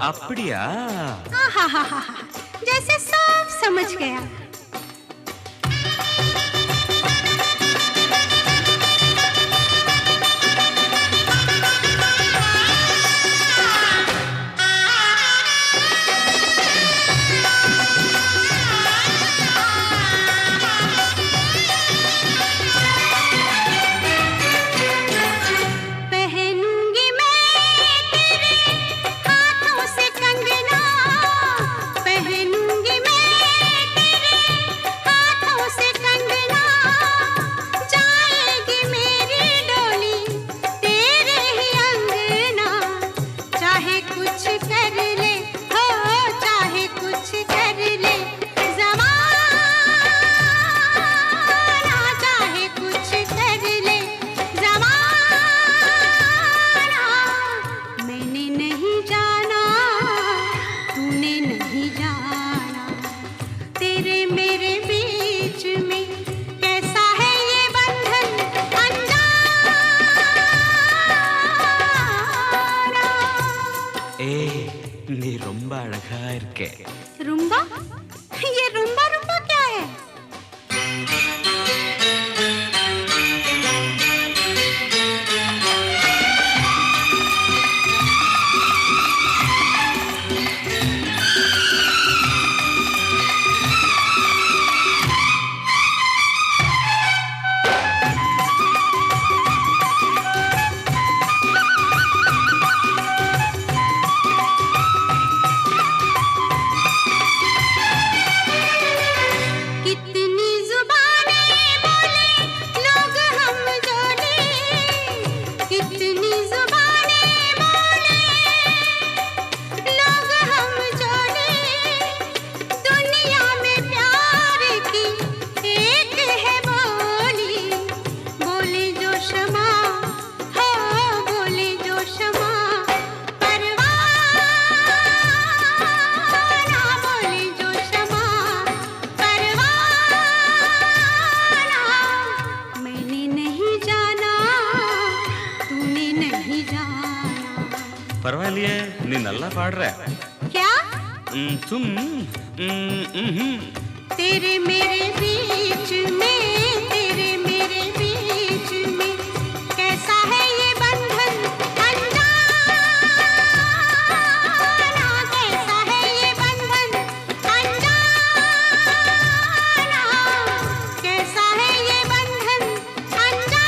அப்படியா? जैसे सब समझ गया। நீ ரொம்ப அழகா இருக்க. रुम्बा? ये रुम्बा रुम्बा क्या है? பரவாயில்லையே, நீ நல்லா பாடுற. क्या? तुम तेरे मेरे बीच में, तेरे मेरे बीच में कैसा है ये बंधन अनजाना, कैसा है ये बंधन अनजाना, कैसा है ये बंधन अनजाना।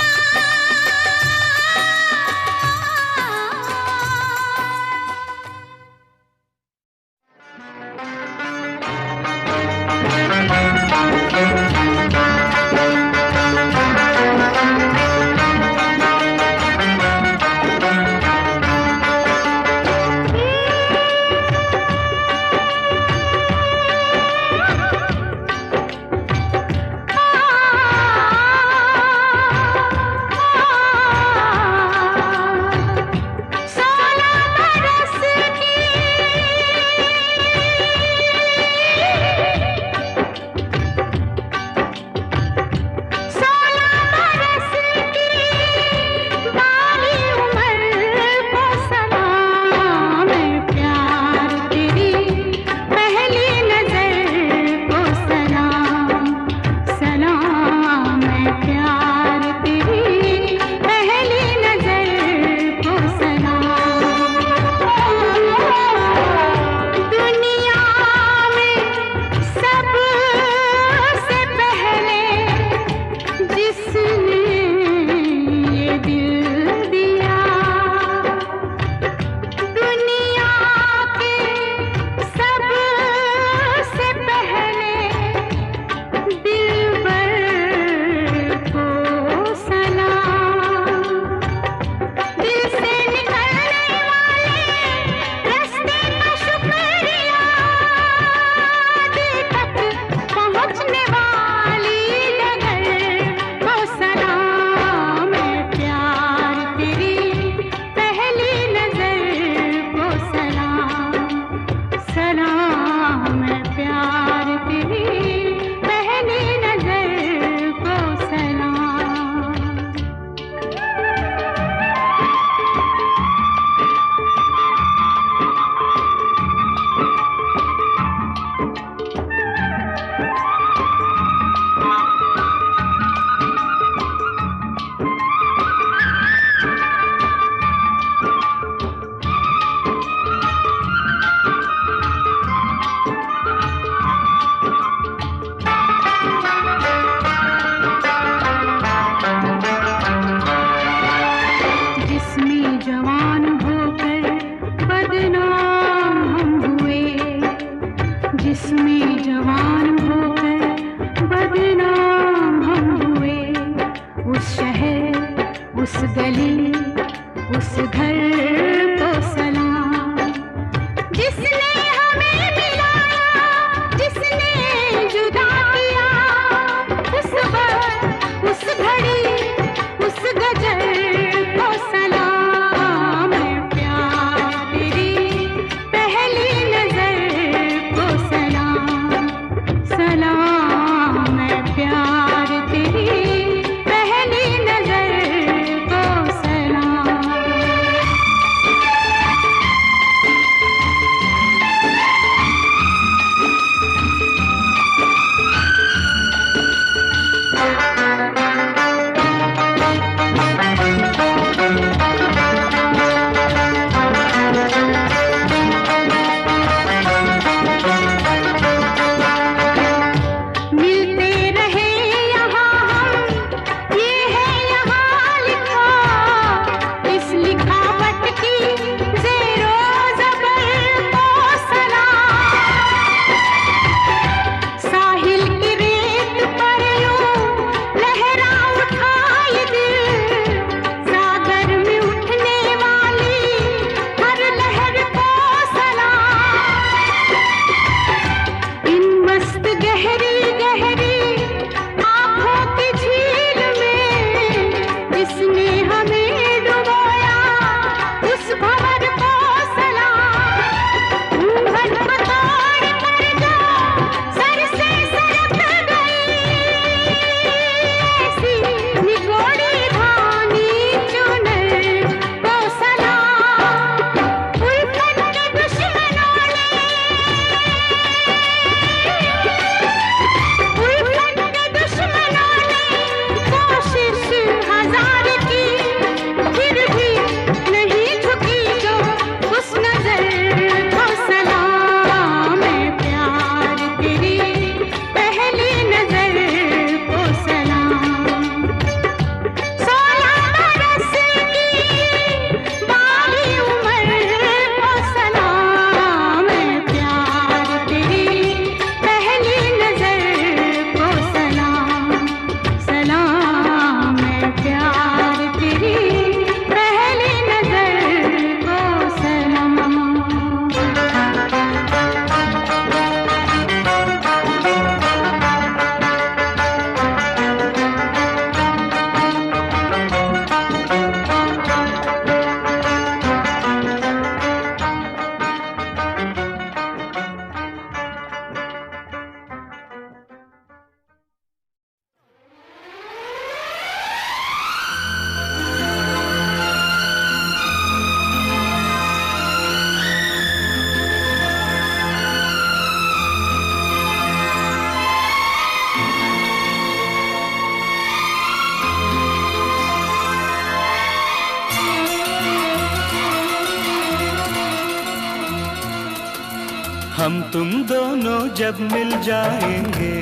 हम तुम दोनों जब मिल जाएंगे,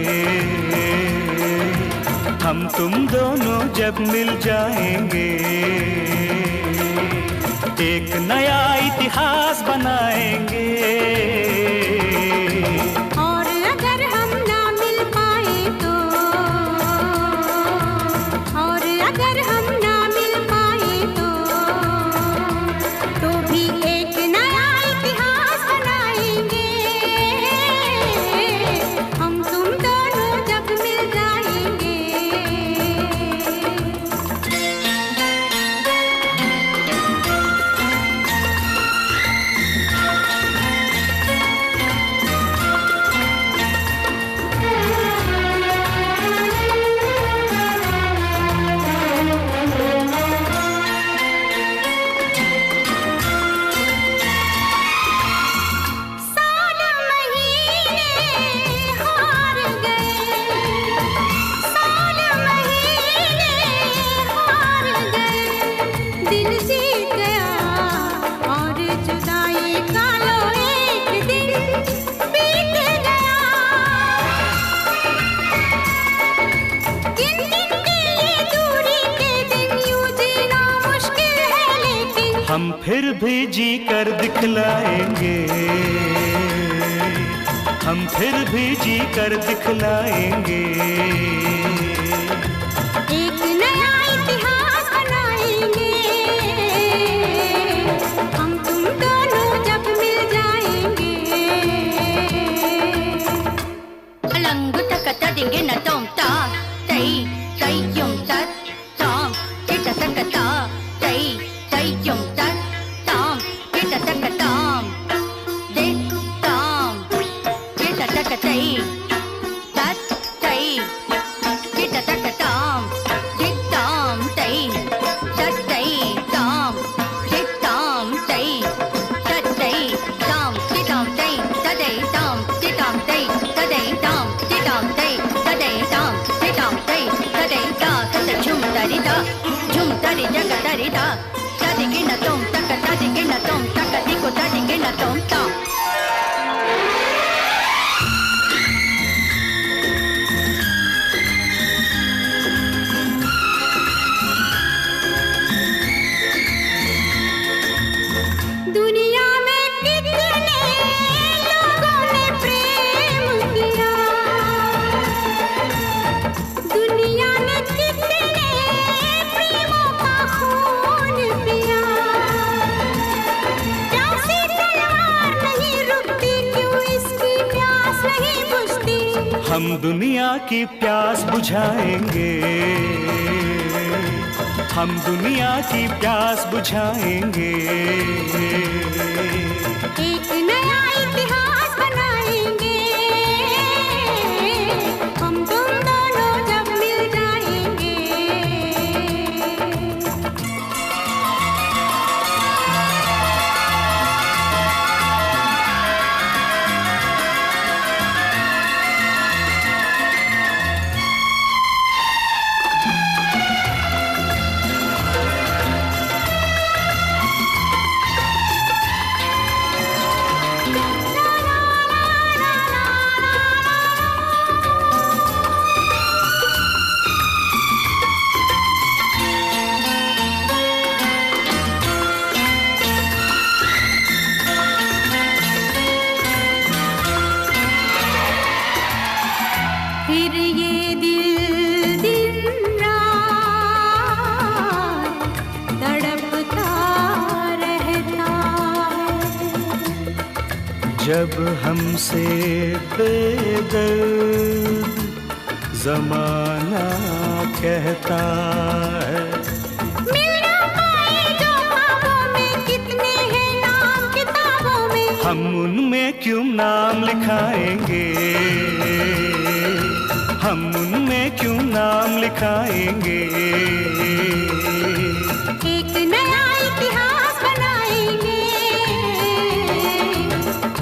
हम तुम दोनों जब मिल जाएंगे, एक नया इतिहास बनाएंगे। और अगर हम ना मिल पाए तो, और अगर हम ना मिल पाए तो भी एक नया इतिहास बनाएंगे। हम तुम दोनों जब मिल जाएंगे। हम फिर भी जी कर दिखलाएंगे, हम फिर भी जी कर दिखलाएंगे। एक नया इतिहास बनाएंगे। हम तुम दोनों जब मिल जाएंगे। अलंग तकता दिंगे न तुम ता तई तई yung tat tom kita takata tई tई yung tat tom kita takatam de tom kita takatai tat tई kita takatam de tom tई tat tई tom de tom tई tat tई tom de tom tई tadai tom de tom tई tadai tom de tom tई tadai tom de tom tई tadai ta kata chum tari ta chum tari jaga tari ta tadi gina tom taka tadi gina tom taka diko tadi gina tom ta दुनिया में कितने लोगों ने प्रेम किया, दुनिया में कितने प्रेमों का खून पिया। प्यासी तलवार नहीं रुकती, क्यों इसकी प्यास नहीं बुझती। हम दुनिया की प्यास बुझाएंगे, हम दुनिया की प्यास बुझाएंगे। एक नया इतिहास बनाएंगे। हम तुम दोनों जब मिल जाएंगे। फिर ये दिल दिन रात तड़पता रहता है। जब हमसे बेदर्द जमाना कहता है। मिल ना पाए जो ख्वाबों में, कितने हैं नाम किताबों में। हम उनमें क्यों नाम लिखाएंगे, हम उनमें क्यों नाम लिखाएंगे। एक नया इतिहास बनाएंगे।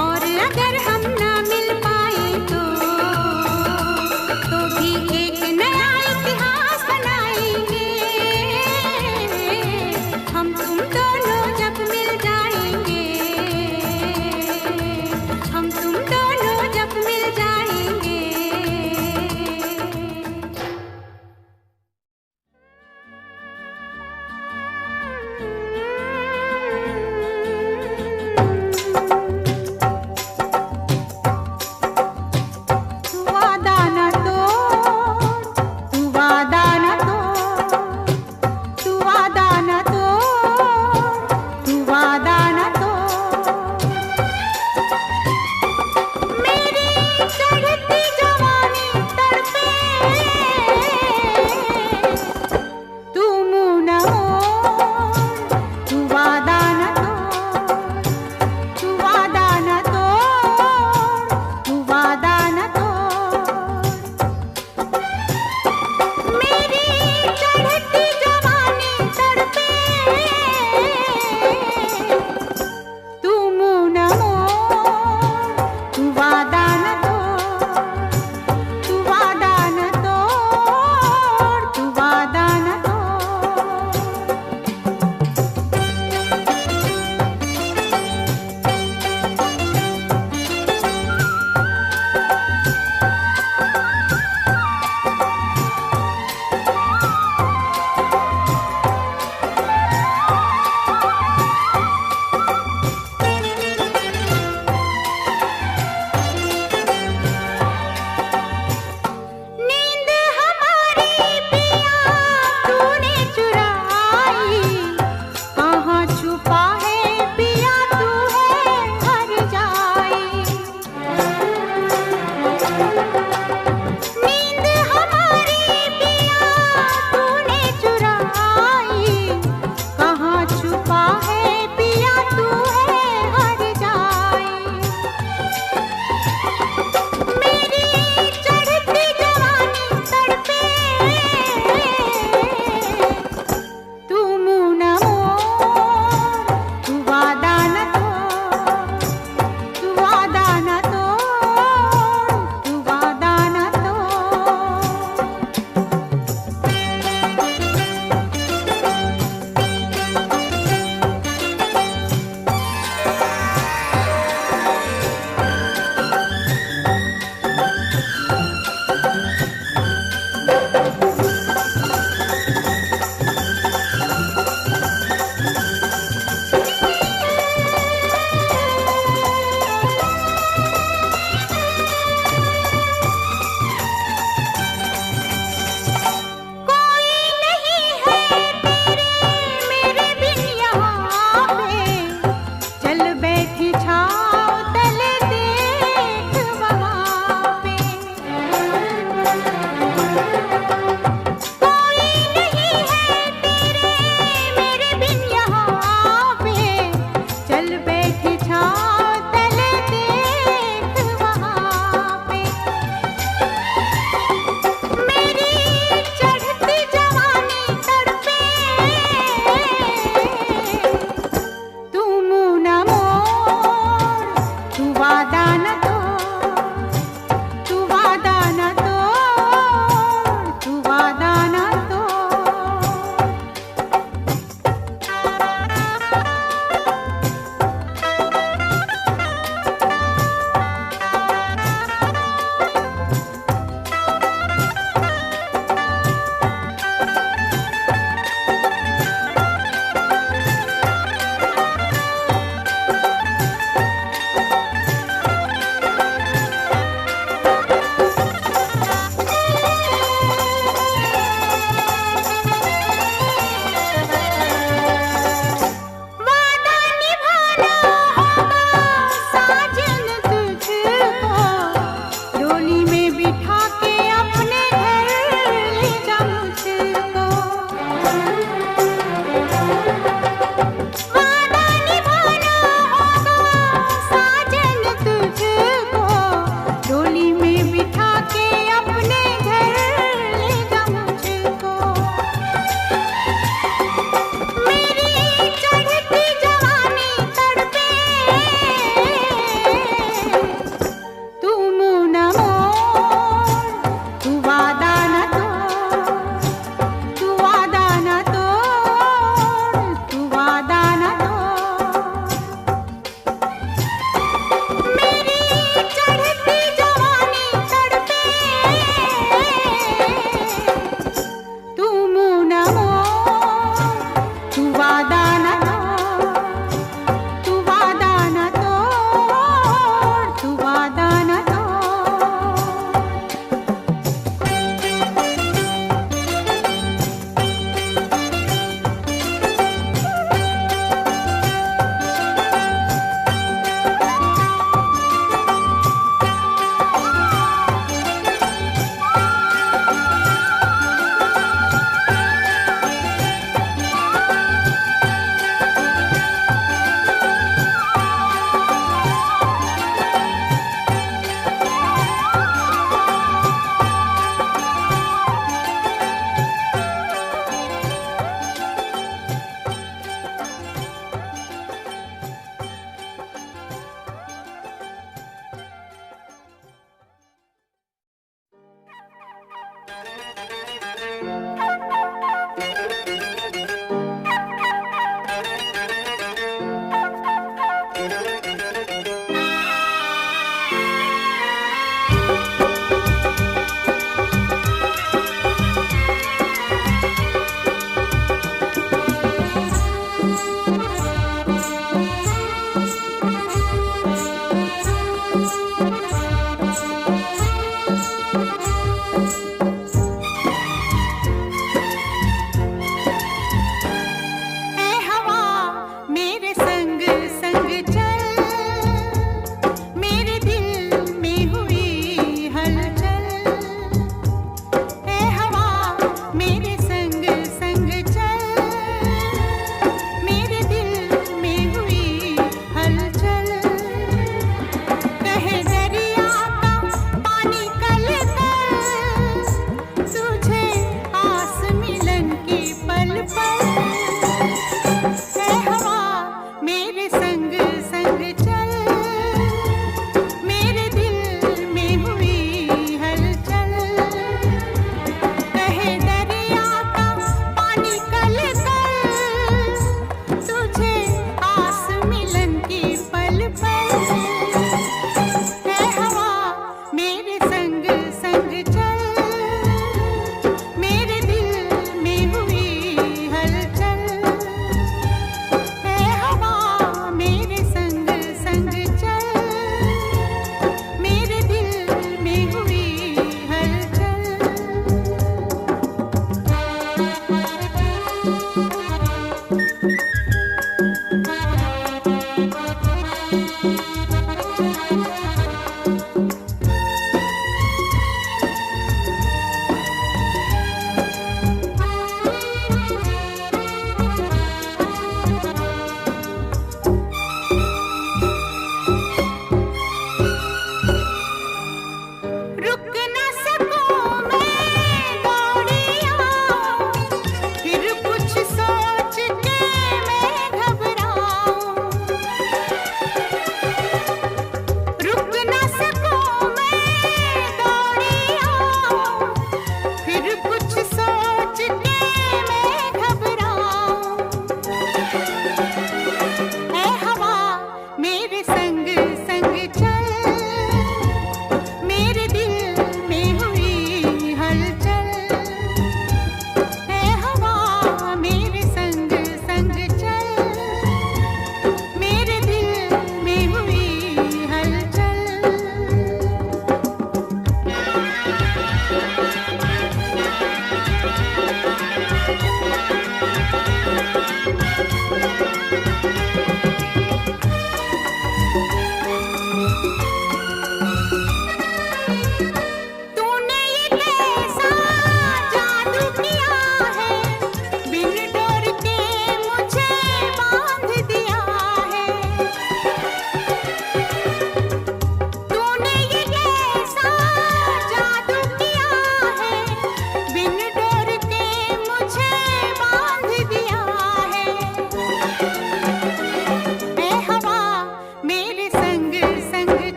और अगर हम ना मिल पाए तो भी एक नया इतिहास बनाएंगे। हम तुम दोनों जब मिल जाएंगे। हम तुम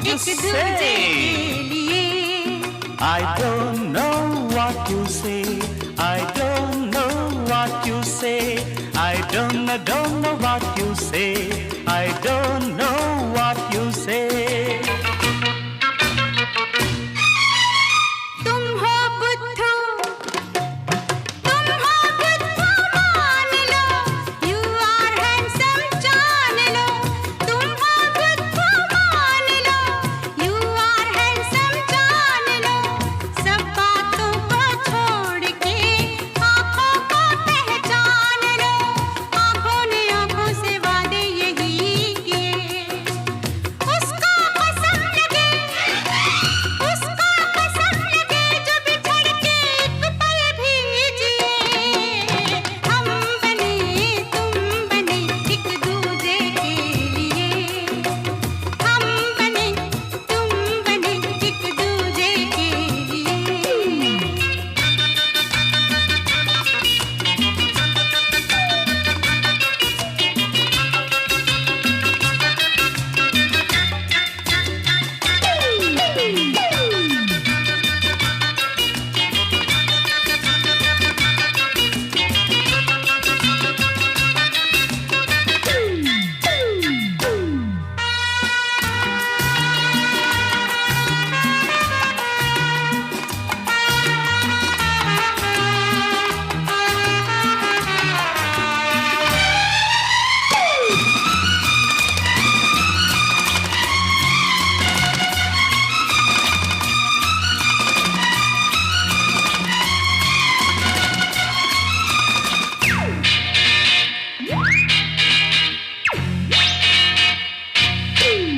you एक दूजे के say? लिए। I don't know what you say. I don't know what you say. I don't know what you say. I don't know what you say. तुम हो बुद्धू मान लो, you are handsome जान लो। तुम हो बुद्धू मान लो, you are handsome जान लो। सब बातों को छोड़ के आँखों को पहचान लो। आँखों ने आँखों से वादे यही किए। उसको कसम लगे जो बिछड़ के एक पल भी जिए। हम बने तुम बने एक दूजे के लिए। हम बने तुम बने एक दूजे के लिए।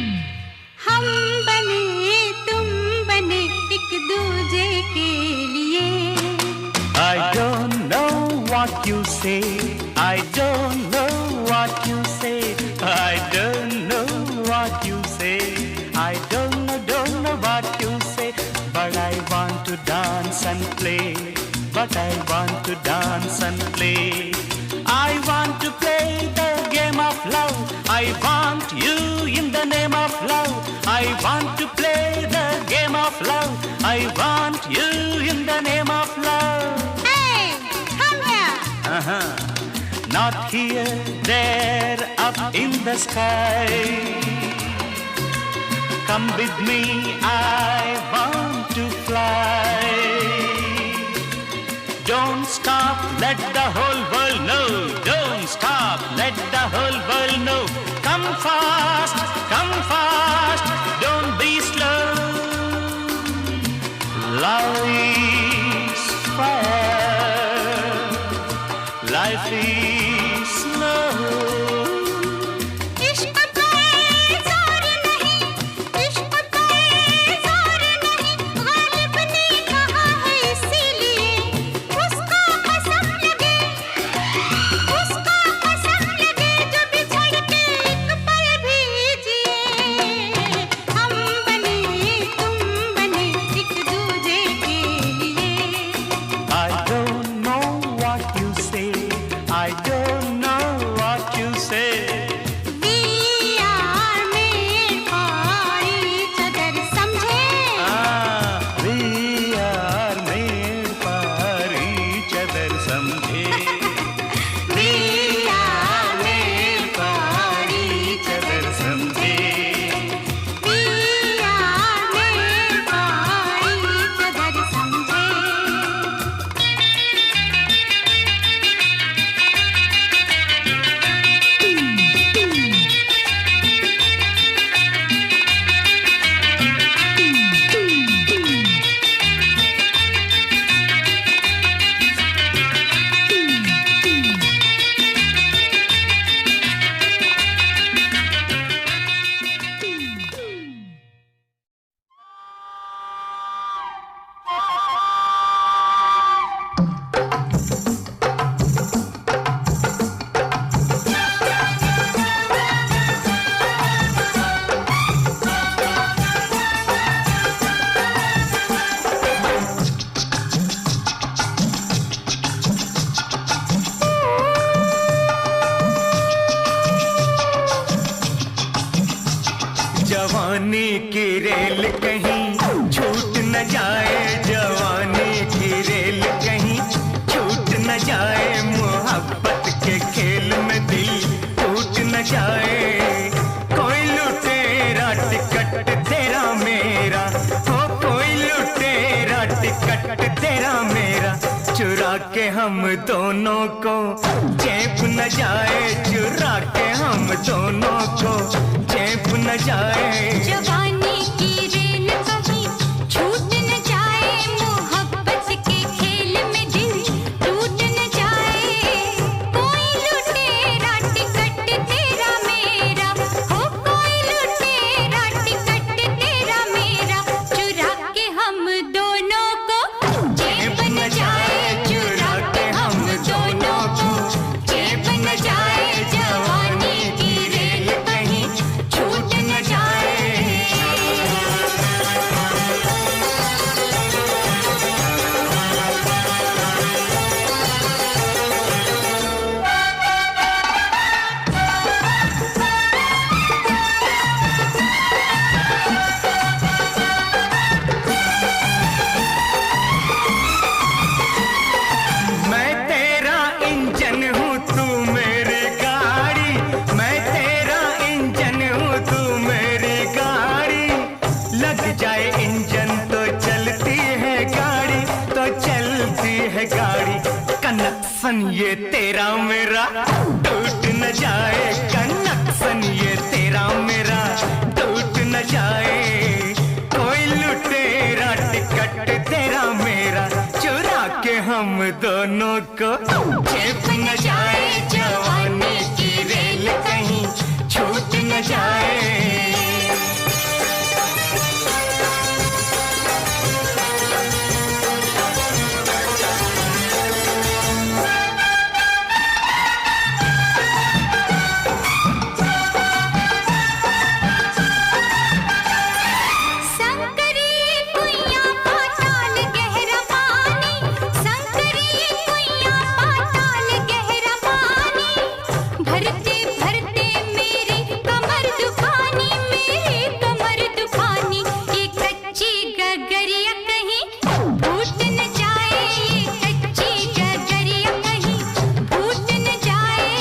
हम बने तुम बने एक दूजे के लिए। I don't know what you say. I don't know what you say. I don't know what you say. I don't know what you say. But I want to dance and play. But I want to dance and play. I want to play the game of love. I want you in the name of love. I want to play the game of love. I want you in the name of love. Hey, come here. Uh-huh. Not here, there, up in the sky. Come with me, I want to fly. Don't stop, let the whole world know. Don't stop, let the whole world know. Come fast, don't be slow. Love is fire, life is slow. इश्क पे जोर नहीं, इश्क पे जोर नहीं, गालिब ने कहा है इसीलिए। उसको कसम लगे जो बिछड़ के एक पल भी जिए। हम बने तुम बने एक दूजे के रेल कहीं छूट न जाए, जवानी की रेल कहीं छूट न जाए, मोहब्बत के खेल में दिल टूट न जाए। कोई लुटेरा टिकट तेरा मेरा, हो कोई लुटेरा टिकट तेरा मेरा, चुरा के हम दोनों को चैप न जाए, चुरा के हम दोनों को चैप न जाए। जवानी की रेल कहीं छूट न जाए, मोहब्बत के खेल में दिल टूट न जाए। कोई लुटेरा टिकट तेरा मेरा, हो कोई लुटेरा टिकट तेरा मेरा, चुरा के हम दोनों को जेब न जाए, चुरा के हम दोनों को जेब न जाए। जवानी की रेल कहीं छूट न जाए। मैं तेरा इंजन हूँ तू मेरी गाड़ी, मैं तेरा इंजन हूँ तू मेरी गाड़ी, लग जाए इंजन तो चलती है गाड़ी, तो चलती है गाड़ी। कनेक्शन ये तेरा मेरा टूट न जाए, कनेक्शन ये तेरा मेरा टूट न जाए। कोई लुटेरा टिकट तेरा मेरा, चुरा के हम दोनों को चेप न जाए, जवानी की रेल कहीं छूट न जाए। संकरी कुइयां पाताल गहरा पानी, संकरी कुइयां पाताल गहरा पानी, भरते भरते मेरी कमर दुखानी, मेरी कमर दुखानी। ये कच्ची गगरिया कहीं फूट न जाए, ये कच्ची गगरिया कहीं फूट न जाए।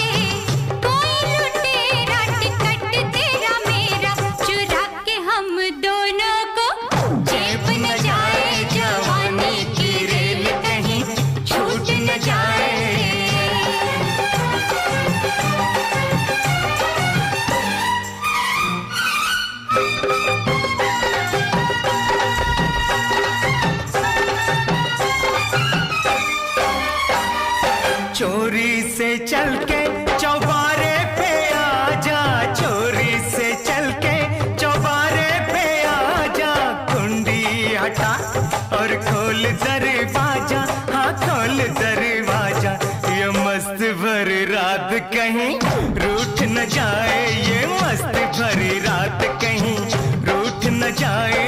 कोई लुटेरा टिकट तेरा मेरा, चुरा के हम दोनों को जेब न जाए, जवानी की रेल कहीं छूट न जाए। चोरी से चल के चौबारे पे आजा, चोरी से चल के चौबारे पे आजा, कुंडी हटा और खोल दरवाजा, हाँ खोल दरवाजा। ये मस्त भरी रात कहीं रूठ न जाए, ये मस्त भरी रात कहीं रूठ न जाए।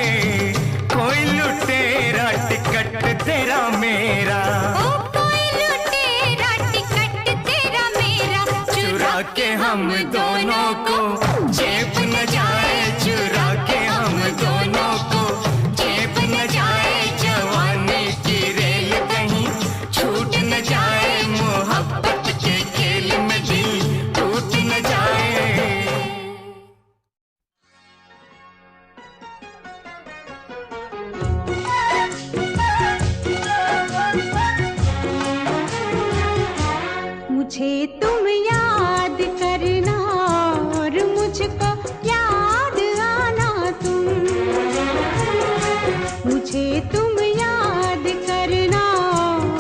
कोई लुटेरा टिकट तेरा मेरा, ओ कोई लुटेरा टिकट तेरा मेरा, चुरा के हम दोनों को जेब न जाए, चुरा के हम दोनों को जेब न जाए। जवानी की रेल कहीं छूट न जाए, मोहब्बत के खेल में दिल टूट न जाए। मुझे तुम याद करना और मुझको याद आना तुम, मुझे तुम याद करना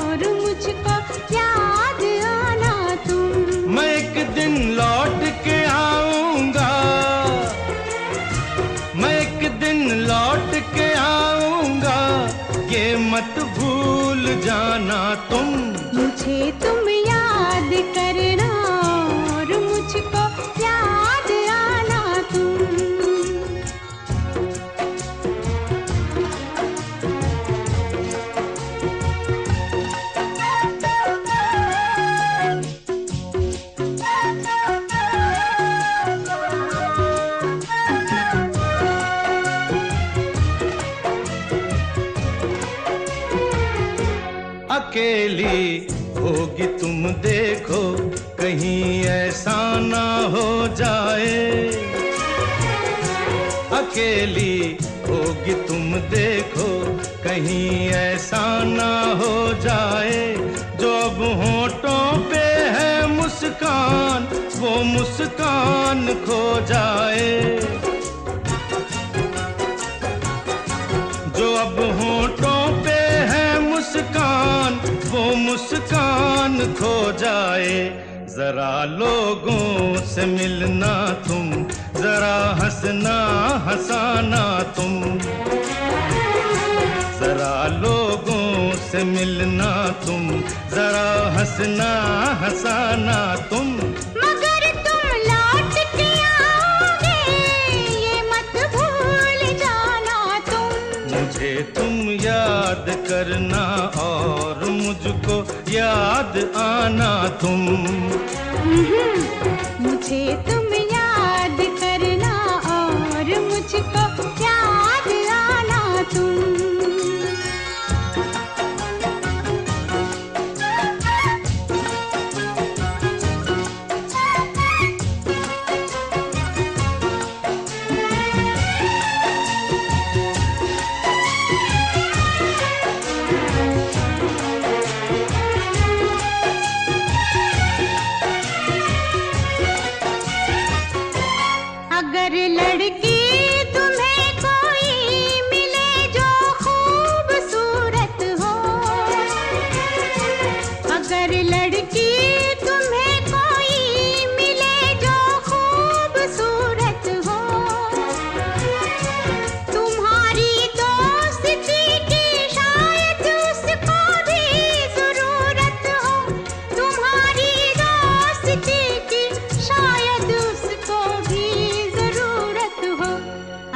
और मुझको याद आना तुम। मैं एक दिन लौट के आऊंगा, मैं एक दिन लौट के आऊंगा, ये मत भूल जाना तुम। मुझे तुम याद करना और मुझको याद आना तुम। अकेली होगी तुम देखो, कहीं ऐसा ना हो जाए। अकेली होगी तुम देखो, कहीं ऐसा ना हो जाए। जो अब होठों पे है मुस्कान, वो मुस्कान खो जाए। जो अब होठों पे है मुस्कान, वो मुस्कान खो जाए। जरा लोगों से मिलना तुम, जरा हंसना हंसाना तुम। जरा लोगों से मिलना तुम, जरा हंसना हंसाना तुम। मगर तुम लौट के आओगे, ये मत भूल जाना तुम। मुझे तुम याद करना और मुझको याद आना तुम। मुझे तुम याद करना और मुझको याद आना तुम। अगर लड़की तुम्हें कोई मिले जो खूबसूरत हो, अगर लड़की तुम्हें कोई मिले जो खूबसूरत हो, तुम्हारी दोस्ती की शायद उसको भी जरूरत हो। तुम्हारी दोस्ती की शायद उसको भी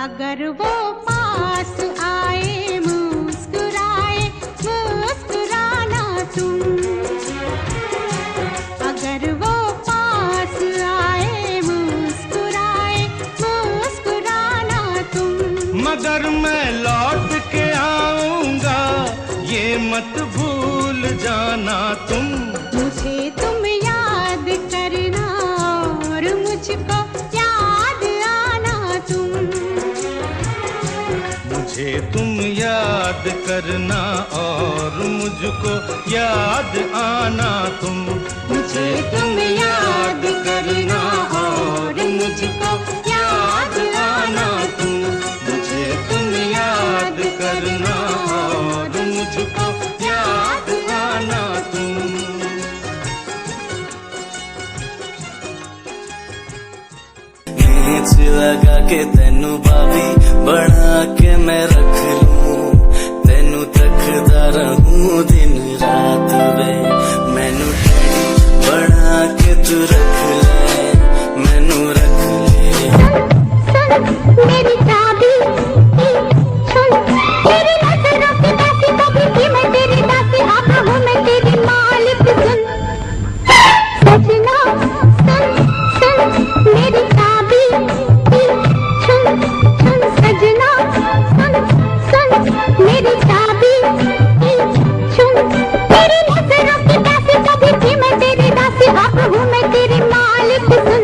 अगर वो पास आए मुस्कुराए मुस्कुराना तुम। अगर वो पास आए मुस्कुराए मुस्कुराना तुम। मगर मैं लौट के आऊंगा, ये मत भूल जाना तुम। मुझे तुम याद करना और मुझको याद आना तुम। मुझे तुम याद करना और मुझको याद आना तुम। मुझे तुम याद करना और मुझको याद आना तुम। मुझे तुम याद करना और मुझको याद आना तुम। खींच लगा के तेनू भाभी बना के मैं रख लूं, तेनू तकदा रहूं दिन रात वे। मैनू डैडी बना के तू रख ले, मैनू रख ले। मेरी चाबी सुन, तेरी नजरों की दासी कभी भी मैं तेरी दासी, आता हूँ मैं तेरी मालिक। सुन सजना, सुन सुन मेरी चाबी सुन सुन सजना, सुन सुन मेरी चाबी सुन। तेरी नजरों की दासी कभी भी मैं तेरी दासी, आता हूँ मैं तेरी मालिक। सुन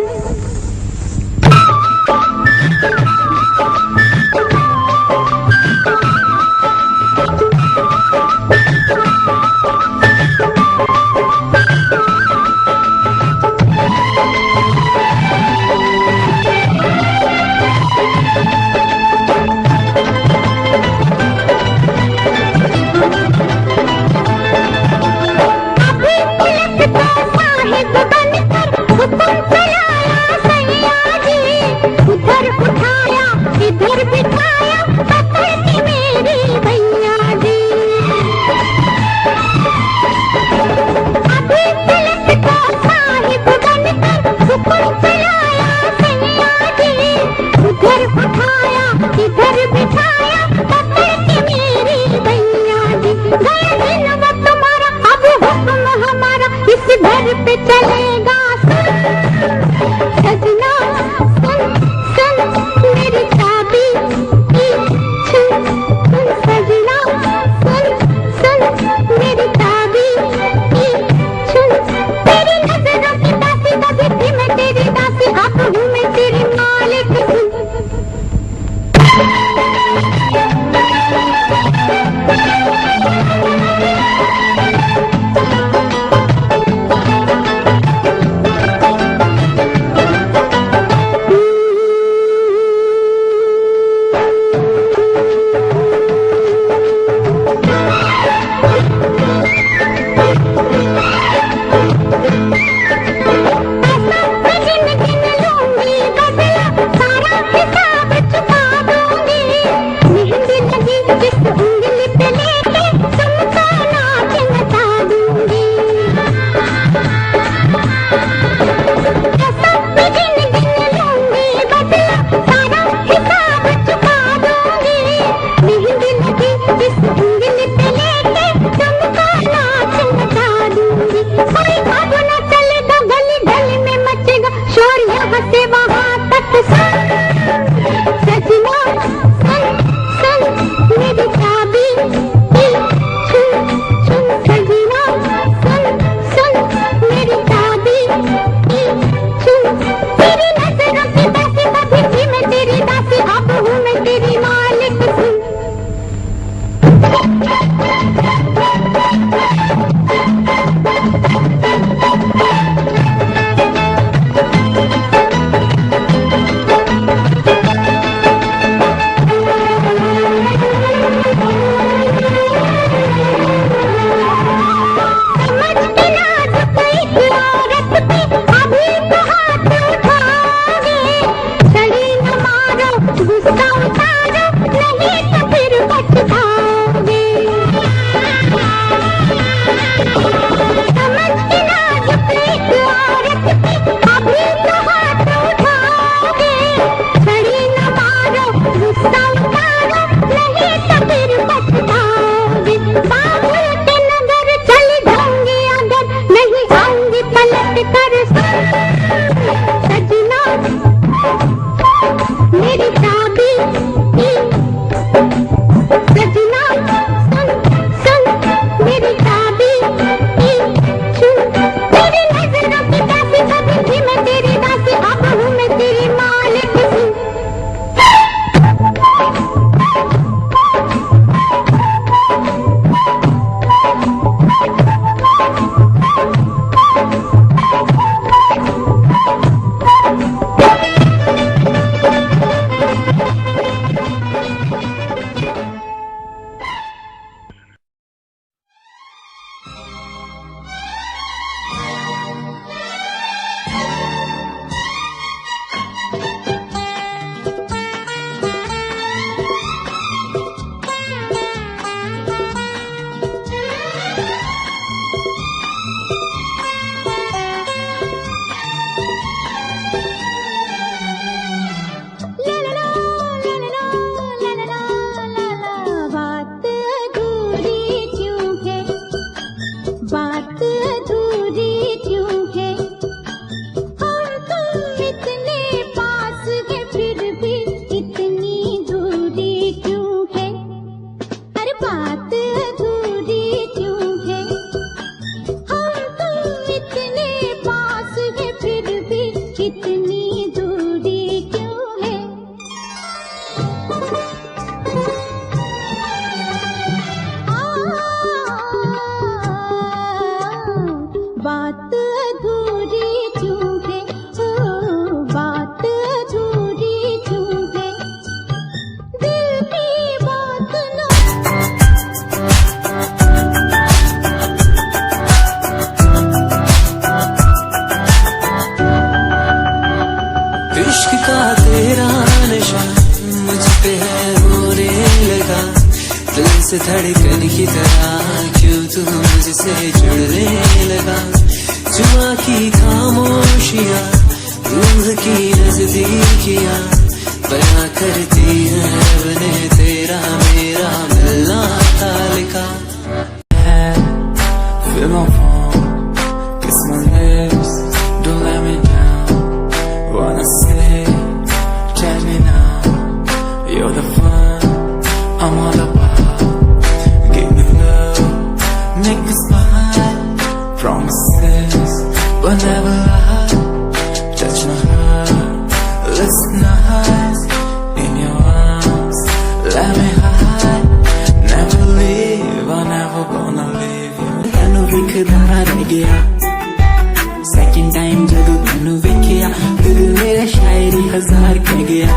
मेहंदी लगी इस उंगली पे लेके तुमको नाच नचा दूंगी। कोई अब न चलेगा, गली गली में मचेगा शोर यहाँ से वहाँ तक। सजना सुन सुन मेरी चाबी छू छू, सजना सुन सुन मेरी चाबी छू। तेरी नजरों की दासी कभी थी मैं तेरी दासी, अब हूँ मैं तेरी मालिक। सुन समझ के नाजुक एक औरत पे अभी तो हाथ उठाओगे। छड़ी न मारो, गुस्सा उतारो, नहीं तो फिर पछताओगे। समझ के नाजुक एक औरत पे अभी तो हाथ उठाओगे। छड़ी न मारो, गुस्सा उतारो, नहीं तो फिर पछताओगे। बाबुल के नगर चली जाऊंगी अगर नहीं आऊंगी पलट कर। सजना मेरी चाबी सजना सुन सुन मेरी चाबी छू। तेरी नजरों की दासी कभी थी मैं तेरी दासी, अब हूँ मैं तेरी मालिक। सुन बात अधूरी क्यों है, बात अधूरी क्यों है। हम तुम इतने पास हैं फिर भी इतनी दूरी क्यों है। अरे बात अधूरी क्यों है। हम तुम इतने पास हैं फिर भी इतनी दूरी क्यों है। बात अधूरी क्यों है, बात अधूरी क्यों है। दिल की बात न इश्क का तेरा नशा मुझ पे है होने लगा। दिल से धड़कन की तरह क्यों तू मुझसे जुड़ने लगा। जुआ की खामोशियाँ रूह की नजदीकियाँ बयां करती है रब ने तेरा मेरा मिलना था लिखा है। Feel my phone, kiss my lips, don't let me down. Wanna say, tell me now, you're the fun I'm all about. Give me love, make me smile. Promises, but never lie. Touch my heart, listen nice. In your arms, let me hide. Never leave, I'm never gonna leave you. तैनू विखदा रह गया, second time जदों तैनू वेखिया दिल मेरा शायरी हजार कह गया।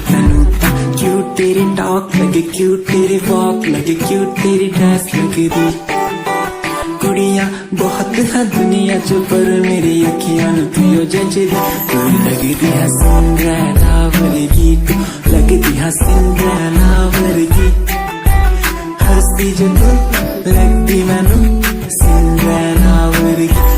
तैनू तां क्यूट तेरी टॉक लगे, क्यूट तेरी वॉक लगे, क्यूट तेरी ड्रेस लगदी। कुड़ियां बहुत है दुनिया च पर मेरी अखियां नूं तू जचदी। तू लगदी है सिंड्रेला वर्गी, तू लगदी है सिंड्रेला वर्गी। हंसदी जो तू लगदी मैनू सिंड्रेला वर्गी।